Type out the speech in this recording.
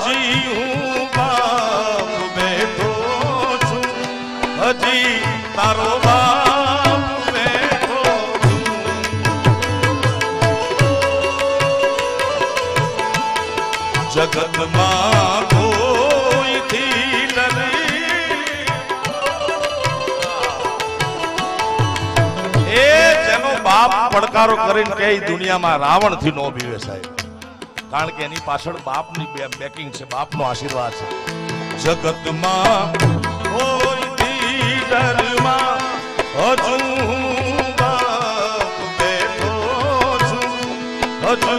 હજી હું બાપ બેઠો છું, હજી તારો બાપ બેઠો છું. જગતમાં કોઈથી ડરી એ જેનો બાપ પડકારો કરીને કે દુનિયામાં રાવણ થી નો બીવે સાહેબ, કારણ કે એની પાછળ બાપની બેકિંગ છે, બાપનો આશીર્વાદ છે. જગતમાં કોઈથી ડરમાં હજુ બાપ બેઠો છું, હજુ